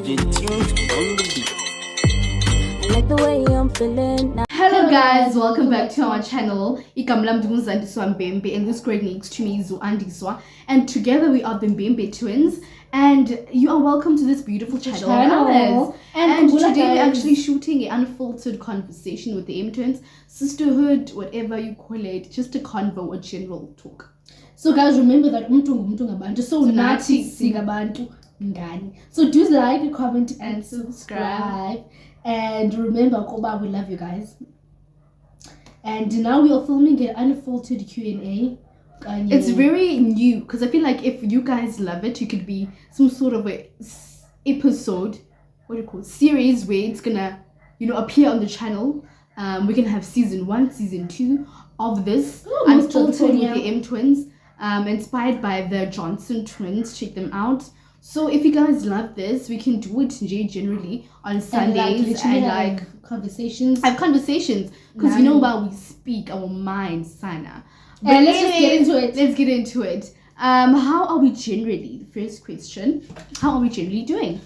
I like the way I'm feeling now. Hello guys, welcome back to our channel. Mbembetwins, and this great next to me is Andiswa, and together we are the Mbembetwins, and you are welcome to this beautiful channel. And today we're actually shooting an unfiltered conversation with the M twins, sisterhood, whatever you call it, just a convo, a general talk. So guys, remember that ngabantu, so nathi singabantu ngani. So do like, comment and subscribe. And remember, Koba, we love you guys. And now we are filming an unfiltered Q A. It's very new because I feel like if you guys love it, it could be some sort of a episode, what do you call it, series where it's gonna, appear on the channel. We can have season 1, season 2 of this unfiltered with the M twins, inspired by the Johnson twins. Check them out. So if you guys love this, we can do it generally on Sundays and like conversations. Have conversations because you know about we speak our minds, Sana. But and let's just get into it. Let's get into it. How are we generally? The first question. How are we generally doing?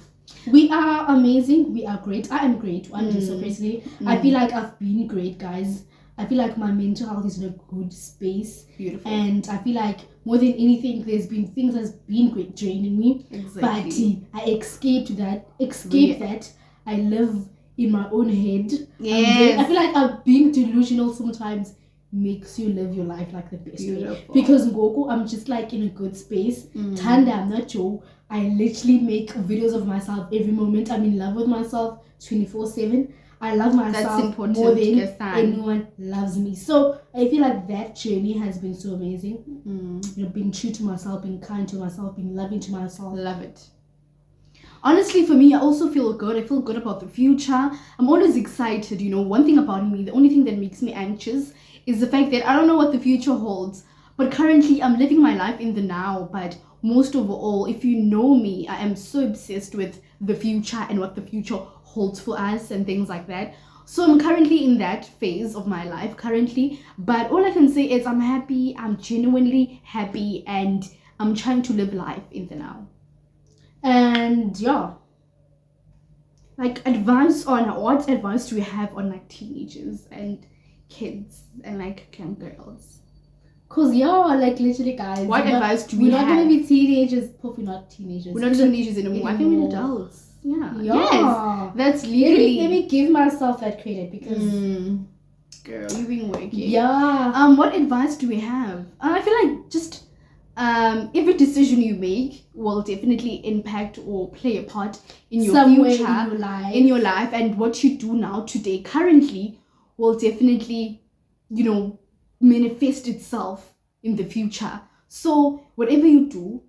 We are amazing. We are great. I am great. So personally, I feel like I've been great, guys. I feel like my mental health is in a good space. Beautiful. And I feel like more than anything, there's been things that's been great draining me. Exactly. But I escaped that. That. I live in my own head. Yes. I feel like being delusional sometimes makes you live your life like the best way. Because Goku, I'm just like in a good space. Tanda, I'm not Joe. I literally make videos of myself every moment. I'm in love with myself 24/7. I love myself more than anyone loves me. So I feel like that journey has been so amazing. Being true to myself, being kind to myself, being loving to myself. Love it. Honestly, for me, I also feel good. I feel good about the future. I'm always excited. One thing about me, the only thing that makes me anxious is the fact that I don't know what the future holds. But currently, I'm living my life in the now. But most of all, if you know me, I am so obsessed with the future and what the future holds for us and things like that. So I'm currently in that phase of my life currently. But all I can say is I'm happy. I'm genuinely happy. And I'm trying to live life in the now. And yeah, like what advice do we have on like teenagers and kids and like young girls? Cause like literally guys, what advice do we have? We're not gonna be teenagers. Hopefully not teenagers. We're not teenagers anymore. I think we're adults. Yeah. Yes. That's legally. Let me give myself that credit because girl, you've been working. Yeah. What advice do we have? I feel like just every decision you make will definitely impact or play a part in your future, in your life, and what you do now today currently will definitely manifest itself in the future. So whatever you do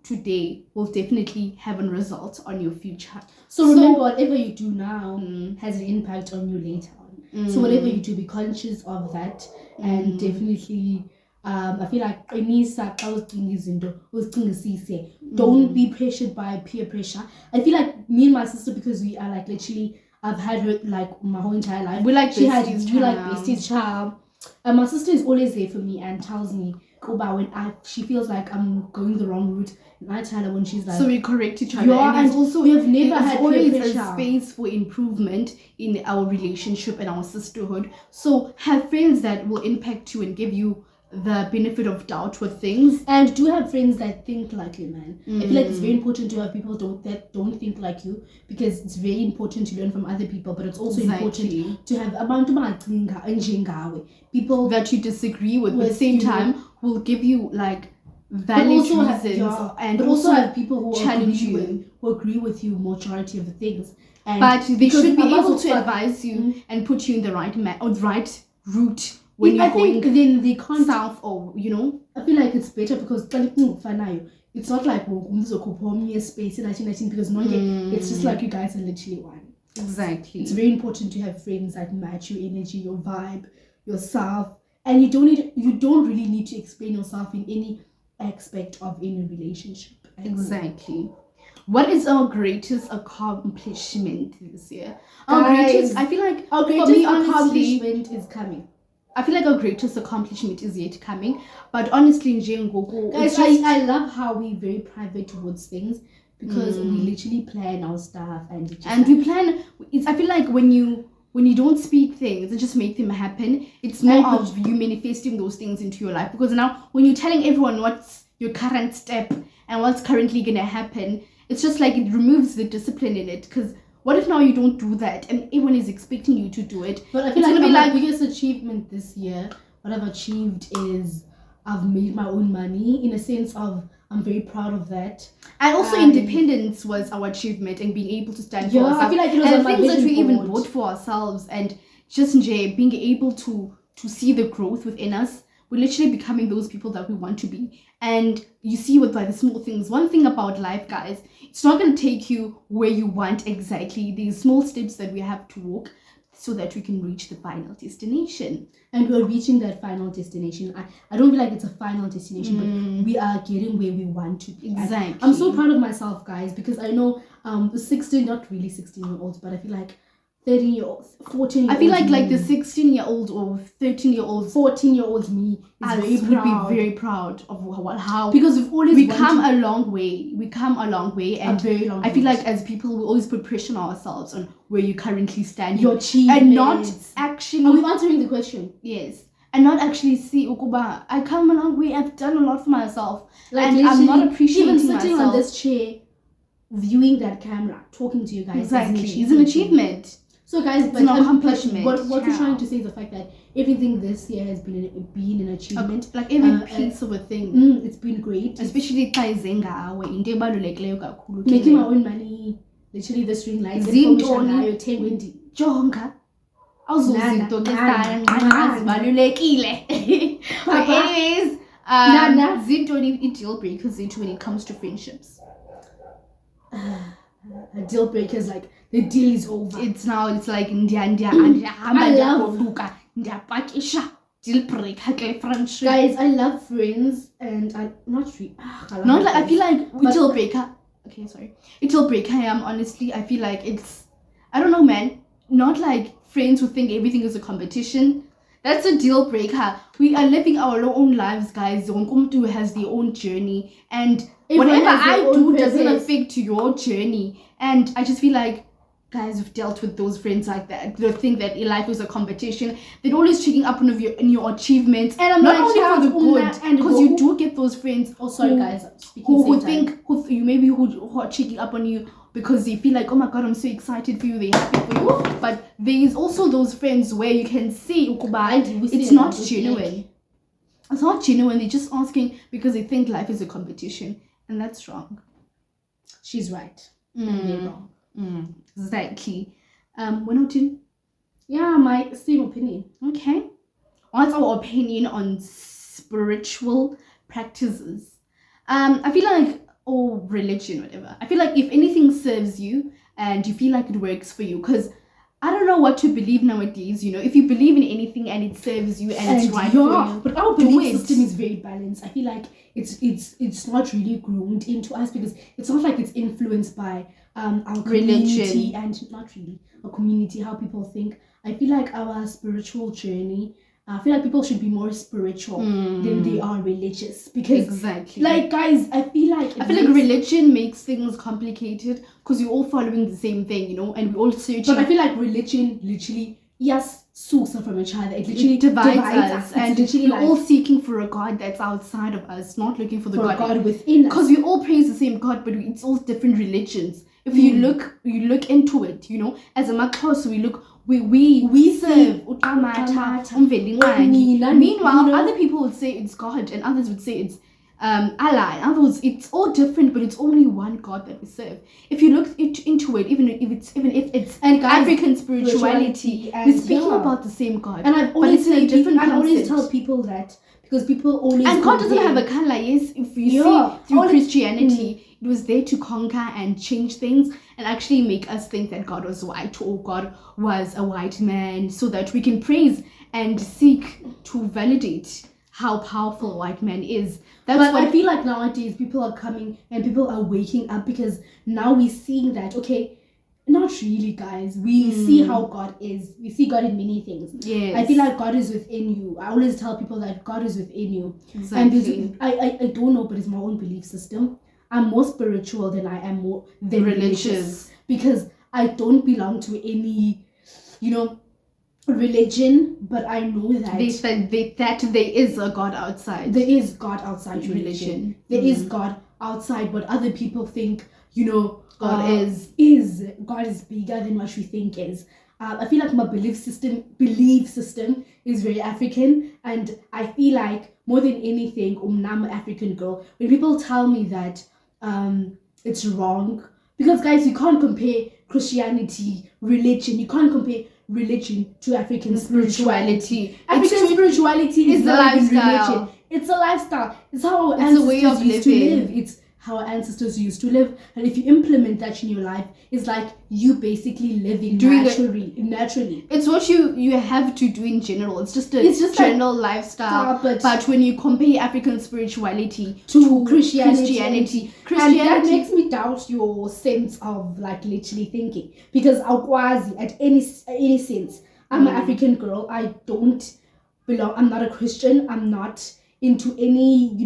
today will definitely have a result on your future. So remember, whatever you do now has an impact on you later on. So whatever you do, be conscious of that, and definitely I feel like don't be pressured by peer pressure. I feel like me and my sister, because we are like literally, I've had her like my whole entire life. We like besties, child. And my sister is always there for me and tells me when she feels like I'm going the wrong route, and I tell her when she's like, so we correct each other. And also we have never had always a space for improvement in our relationship and our sisterhood. So have friends that will impact you and give you the benefit of doubt with things, and do have friends that think like you, man. I feel like it's very important to have people that don't think like you, because it's very important to learn from other people, but it's also important to have people that you disagree with at the same time will give you like valid reasons, and also have people who challenge you, who agree with you majority of the things, but they should be able to advise you and put you in the right right route. When you're going then they can't south, or I feel like it's better because it's not like we'll space in 1919 because it's just like you guys are literally one. Exactly. It's very important to have friends that match your energy, your vibe, yourself, and you don't really need to explain yourself in any aspect of any relationship. Exactly. What is our greatest accomplishment this year? I feel like our greatest accomplishment is coming. I feel like our greatest accomplishment is yet coming. But honestly, guys, I love how we're very private towards things, because we literally plan our stuff and we plan. I feel like when you don't speak things and just make them happen, it's more of you manifesting those things into your life. Because now when you're telling everyone what's your current step and what's currently gonna happen, it's just like it removes the discipline in it. Because what if now you don't do that and everyone is expecting you to do it? But I feel like my biggest achievement this year, what I've achieved is I've made my own money, in a sense of I'm very proud of that. And also independence was our achievement, and being able to stand for ourselves. I feel like it was and on my things that we vision even board. bought for ourselves, and just being able to see the growth within us. We're literally becoming those people that we want to be. And you see with the small things. One thing about life, guys, it's not going to take you where you want exactly. These small steps that we have to walk so that we can reach the final destination. And we're reaching that final destination. I don't feel like it's a final destination, but we are getting where we want to be. Exactly. I'm so proud of myself, guys, because I know the 16, not really 16-year-olds, but I feel like 13-year-olds, 14-year-olds. I feel like the 16-year-old or 13-year-old, 14-year-old me is would be very proud of how, because we come a long way. We come a long way, and a very long I feel like as people, we always put pressure on ourselves on where you currently stand, your achievements, and not actually. Are we answering the question? Yes, and not actually see Ukuba. I come a long way. I've done a lot for myself, like, and I'm not appreciating even sitting myself. on this chair, viewing that camera, talking to you guys. Exactly, is an achievement. So guys, it's an accomplishment. What we're trying to say is the fact that everything this year has been an achievement. Like every piece of a thing. It's been great. Especially making my own money. Literally the string lights. Jonga. But anyways, zintoni deal breakers when it comes to friendships. A deal breaker is like the deal is over. It's like deal breaker friendship. Guys, I love friends and I I feel like deal breaker. Okay, sorry. A deal breaker. Honestly, I feel like it's, I don't know, man. Not like friends who think everything is a competition. That's a deal breaker. We are living our own lives, guys. Wonkumtu has their own journey, and whatever I do doesn't affect your journey. And I just feel like, guys, have dealt with those friends like that. They think that life is a competition. They're always checking up on your achievements, and I'm not only for the good, because you do get those friends. Oh, sorry, guys. Who are checking up on you because they feel like, oh my god, I'm so excited for you, they're happy for you. But there is also those friends where you can see it's not genuine. It's not genuine. They're just asking because they think life is a competition, and that's wrong. She's right. And they're wrong. Exactly. Wenotin? Yeah, my same opinion. Okay. What's our opinion on spiritual practices? I feel like, or religion, whatever. I feel like if anything serves you and you feel like it works for you, because I don't know what to believe nowadays, if you believe in anything and it serves you and it's right for you. But our belief system is very balanced. I feel like it's not really groomed into us, because it's not like it's influenced by our community religion, and not really a community, how people think. I feel like our spiritual journey, I feel like people should be more spiritual than they are religious, because exactly, like, guys, I feel like religion makes things complicated because you're all following the same thing, and we're all searching. But I feel like religion literally, yes, sucks from each other. It literally divides us, and we're all seeking for a God that's outside of us, not looking for the God within us. Because we all praise the same God, but it's all different religions. If you look into it, as a Makhosi, we serve meanwhile other people would say it's God, and others would say it's Allah. In other words, it's all different, but it's only one God that we serve. If you look into it, even if it's African spirituality, we're speaking about the same God, and I've always said different. I always tell people that, because people always, and God doesn't have a color. Yes, if you see through Christianity, it was there to conquer and change things and actually make us think that God was white, or God was a white man, so that we can praise and seek to validate how powerful a white man is. But I feel like nowadays people are coming and people are waking up, because now we're seeing that, okay, not really, guys. We see how God is. We see God in many things. Yes. I feel like God is within you. I always tell people that God is within you. Exactly. And I don't know, but it's my own belief system. I'm more spiritual than I am more than religious. Because I don't belong to any, religion, but I know that that there is a God outside. There is God outside religion. There is God outside what other people think, God is bigger than what we think is. I feel like my belief system is very African, and I feel like more than anything, I'm an African girl. When people tell me that it's wrong, because guys, you can't compare Christianity, religion. You can't compare religion to African spirituality. African spirituality is not even religion. It's a lifestyle. It's how our ancestors used to live. It's how our ancestors used to live, and if you implement that in your life, it's like you basically living naturally. It's what you have to do in general. It's just a general lifestyle. But when you compare African spirituality to Christianity, and that makes me doubt your sense of like literally thinking, because Awkwazi at any sense, I'm an African girl. I don't belong. I'm not a Christian. I'm not into any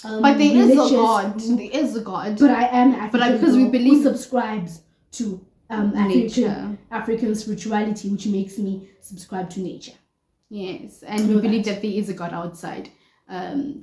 but there is a God. There is a God. But I am African. But because we believe who subscribes to African spirituality, which makes me subscribe to nature. Yes, and we believe that there is a God outside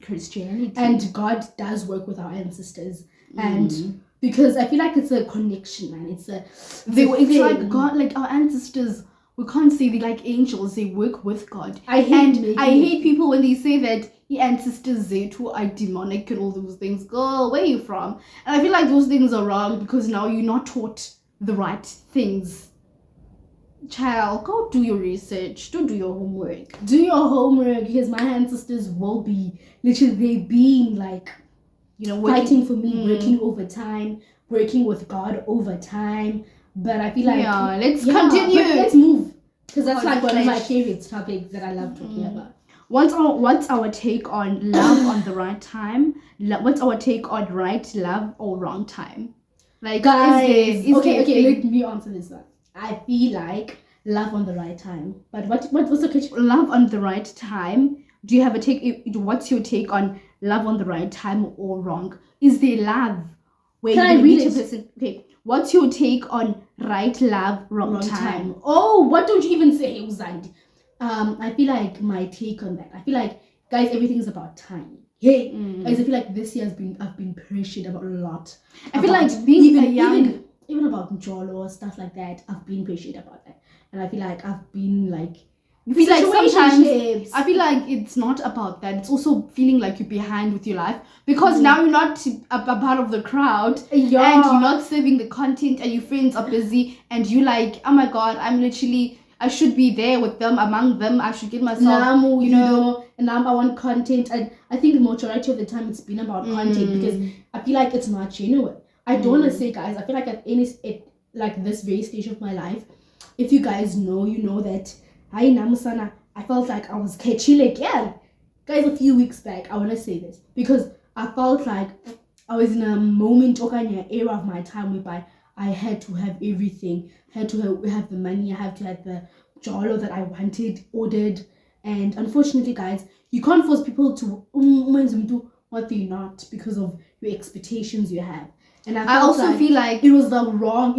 Christianity. And God does work with our ancestors, and because I feel like it's a connection, man. It's like God, like our ancestors. We can't say they like angels. They work with God. I hate people when they say that the ancestors Zetu are demonic and all those things. Girl, where are you from? And I feel like those things are wrong because now you're not taught the right things. Child, go do your research. Don't do your homework. Do your homework, because my ancestors will be literally being like, fighting for me, working overtime, working with God over time. But I feel like let's continue. Let's move, because that's like one of my favorite topics that I love talking about. What's our take on love on the right time? What's our take on right love or wrong time? Like, guys, okay, let me answer this one. I feel like love on the right time. But what's the question? Love on the right time. Do you have a take? What's your take on love on the right time or wrong? Is there love where Can I read it? Okay. What's your take on right love, wrong time? Oh, what don't you even say, Uzandi? I feel like my take on that. I feel like, guys, everything's about time. Hey, guys, I feel like this year I've been pressured about a lot. I feel like being even about Njolo or stuff like that, I've been pressured about that. And I feel like I've been like, I feel like it's not about that. It's also feeling like you're behind with your life, because now you're not a part of the crowd, and you're not serving the content, and your friends are busy, and you like, oh my God, I should be there with them, among them. I should get myself, and now I want content. And I think the majority of the time it's been about content, because I feel like it's not genuine. I don't want to say, guys, I feel like at this very stage of my life, if you guys know, you know that I felt like I was catching again. Guys, a few weeks back, I want to say this, because I felt like I was in a moment or an era of my time whereby I had to have everything. I had to have the money. I had to have the jolo that I wanted, ordered. And unfortunately, guys, you can't force people to do what they're not because of your expectations you have. And I also feel like it was the wrong,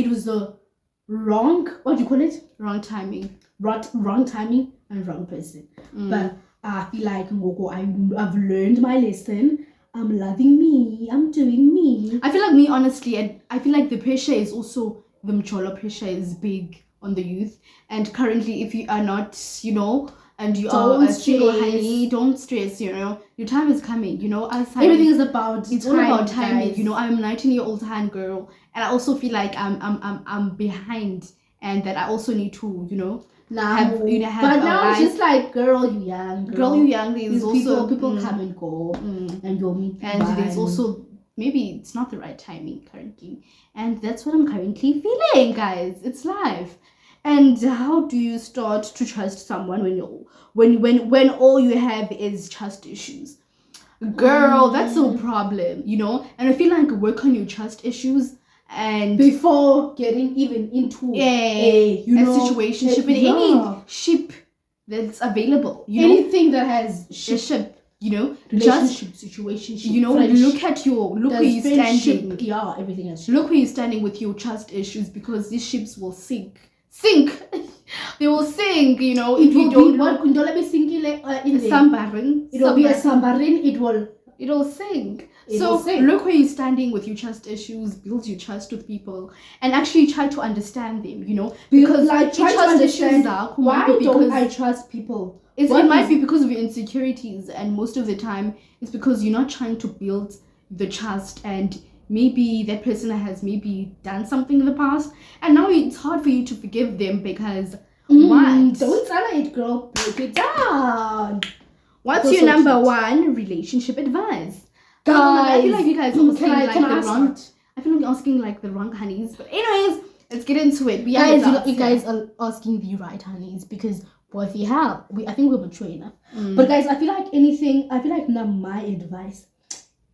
what do you call it? Wrong timing. Wrong timing and wrong person. But I feel like I've learned my lesson. I'm loving me. I'm doing me. I feel like me, honestly, I feel like the pressure is also, the Mcholo pressure is big on the youth. And currently, if you are not, and you are a single hlubi, don't stress, your time is coming, everything is about it's all about timing, I'm a 19-year-old hand girl, and I also feel like I'm behind, and that I also need to, have but now it's just like, girl, you young. There's also people come and go, and you'll meet. And there's also, maybe it's not the right timing currently, and that's what I'm currently feeling, guys. It's life. And how do you start to trust someone when all you have is trust issues? Girl, that's a problem, And I feel like work on your trust issues, and before getting even into a situationship, in any ship that's available, anything that has ship. you know, relationship, situation, you know, look where you're standing. Yeah, everything else. Look where you're standing with your trust issues, because these ships will sink. They will sink, you know, if you don't what kundola be sinking in the sambarin. It will be a sambarin, it'll sink. Look where you're standing with your trust issues, build your trust with people, and actually try to understand them, you know, because like try to understand why don't I trust people. It might be because of your insecurities, and most of the time it's because you're not trying to build the trust, and maybe that person has maybe done something in the past, and now it's hard for you to forgive them because what? Don't tell it, girl. Break it down. What's your number one relationship advice? Guys, I feel like you guys are can I wrong. I feel like you're asking like the wrong honeys. But anyways, let's get into it. You guys are asking the right honeys, because what we have, I think we're mature enough. But guys, I feel like now my advice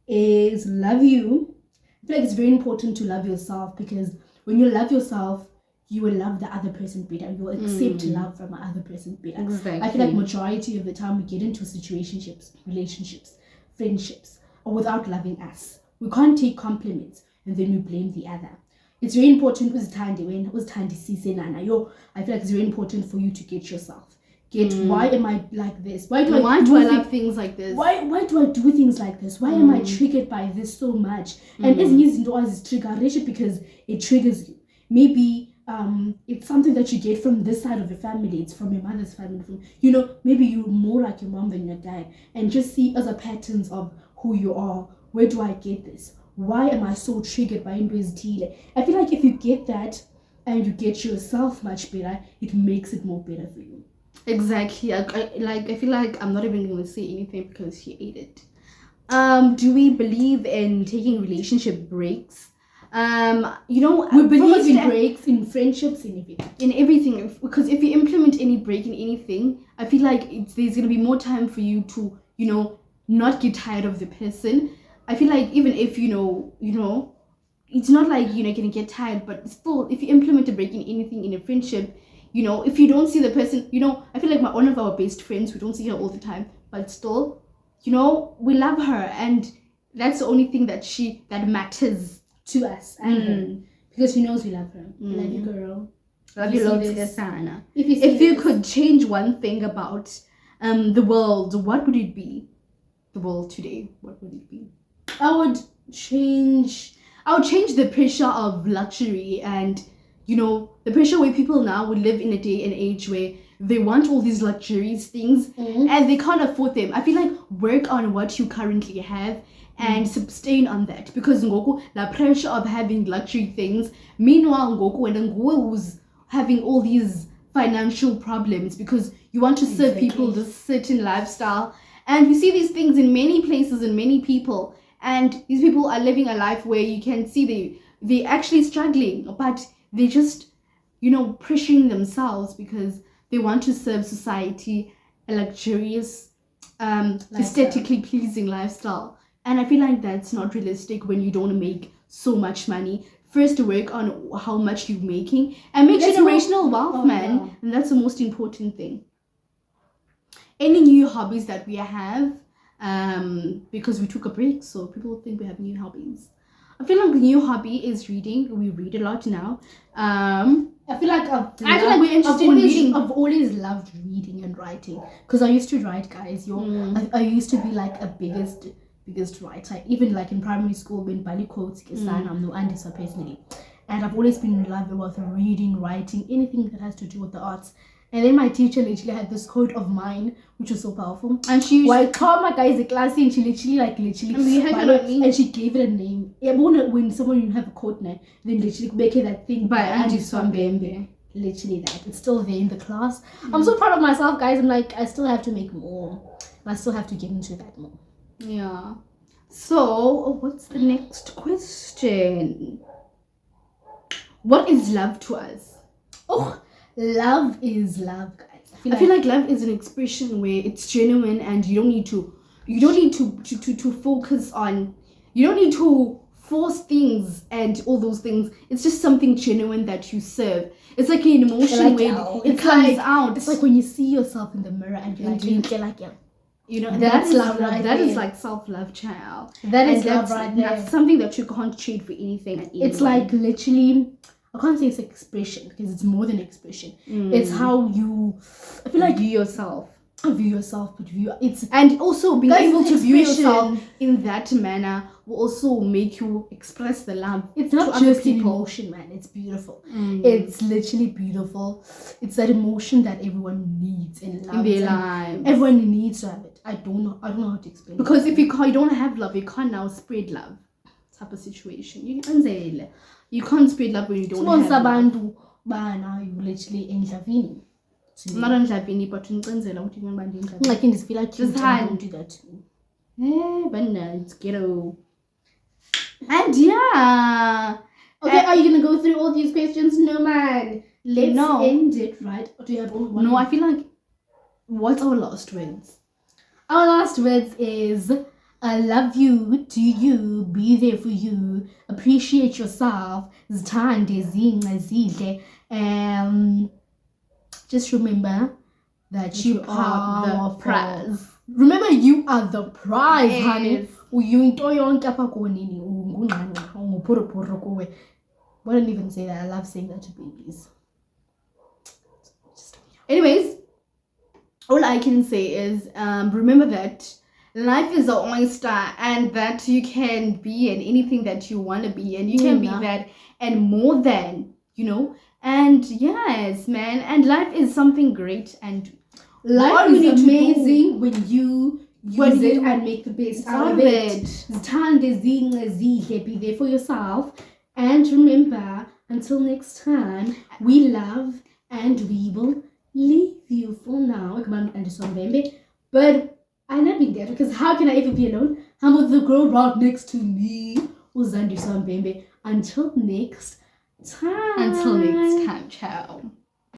is love you. I feel like it's very important to love yourself, because when you love yourself, you will love the other person better. You will accept love from the other person better. Exactly. I feel like majority of the time we get into situationships, relationships, friendships, or without loving us. We can't take compliments and then we blame the other. It's very important I feel like it's very important for you to get yourself. Why am I like this? Why do I love things like this? Why do I do things like this? Why am I triggered by this so much? And it's easy to as trigger because it triggers you. Maybe it's something that you get from this side of your family. It's from your mother's family. Maybe you're more like your mom than your dad, and just see as a patterns of who you are. Where do I get this? Why am I so triggered by Mbembetwins? I feel like if you get that and you get yourself much better, it makes it more better for you. Exactly. I feel like I'm not even going to say anything because she ate it. Do we believe in taking relationship breaks? We believe in breaks, in friendships, in everything. Because if you implement any break in anything, I feel like there's going to be more time for you to, not get tired of the person. I feel like even if, it's not like you're not going to get tired, but still, if you implement a break in anything in a friendship, if you don't see the person, I feel like one of our best friends, we don't see her all the time, but still, we love her, and that's the only thing that matters to us and her, because she knows we love her. Love you, girl. Love you, Sana. If you could change one thing about the world, what would it be? The world today, what would it be? I would change the pressure of luxury, and the pressure where people now would live in a day and age where they want all these luxurious things and they can't afford them. I feel like work on what you currently have and sustain on that, because ngoku the pressure of having luxury things, meanwhile ngoku when who's having all these financial problems because you want to serve people this certain lifestyle, and we see these things in many places and many people, and these people are living a life where you can see they're actually struggling, but they just pressuring themselves because they want to serve society a luxurious aesthetically pleasing lifestyle. And I feel like that's not realistic when you don't make so much money. First, work on how much you're making and make generational wealth, man. Yeah. And that's the most important thing. Any new hobbies that we have, because we took a break, so people think we have new hobbies. I feel like the new hobby is reading. We read a lot now. I feel like we're interested in reading. I've always loved reading and writing because I used to write, guys. I used to be like a biggest writer, even like in primary school when Bali quotes I'm no Andisa personally, and I've always been in love with reading, writing, anything that has to do with the arts. And then my teacher literally had this quote of mine, which was so powerful. And she called my guys the class, and she literally and she gave it a name. When someone have a quote name, then literally make it that thing by Angie Swambembe. Literally that. It's still there in the class. I'm so proud of myself, guys. I'm like, I still have to make more. I still have to get into that more. Yeah. So, what's the next question? What is love to us? Oh, love is love, guys. I feel like love is an expression where it's genuine, and you don't need to focus on, you don't need to force things and all those things. It's just something genuine that you serve. It's like an emotion where it comes out. It's like when you see yourself in the mirror and you're like, You know, That's that is love right That is there. like self-love, child. That is And love right there. That's something that you can't trade for anything. And It's anyone. like literally, I can't say it's expression because it's more than expression. It's how you, I feel like view yourself. view yourself, but it's And also being Guys, able it's to view yourself expression. in that manner will also make you express the love. it's to not other just an people. emotion, man. It's beautiful. It's literally beautiful. It's that emotion that everyone needs in in love. their and lives. Everyone needs to have it. I don't know how to explain Because it. if you don't have love, you can't now spread love. Type of situation. You can't spread love when you don't Small have love. sabantu bana you literally endlavini. Not on Javini, but in Tanzania, what do you mean by Like in this feel like Just you hand. don't do that to me. but no, it's ghetto. And yeah. Okay, are you gonna go through all these questions? No, man. Let's No. end it, right? Or do you have one? No, I feel like what's our last words? Our last words is I love you, do you, be there for you, appreciate yourself, zithande zinqa zidle. Just remember that you are the prize. Remember, you are the prize, honey. Yes. You into yonke apha konini ungungqangqa unguphurupuru kuwe. Wouldn't even say that. I love saying that to babies. Anyways, all I can say is remember that life is an oyster and that you can be in anything that you want to be, and you can be that and more than, you know. And yes, man, and life is something great, and Life is amazing when you use it and make the best out of it. Zithande zinqa zidle, be there for yourself. And remember, until next time, we love and we will leave you for now. But I'm not being there because how can I ever be alone? I'm with the girl right next to me, Uzandi Mbembe. Until next time. Until next time, ciao.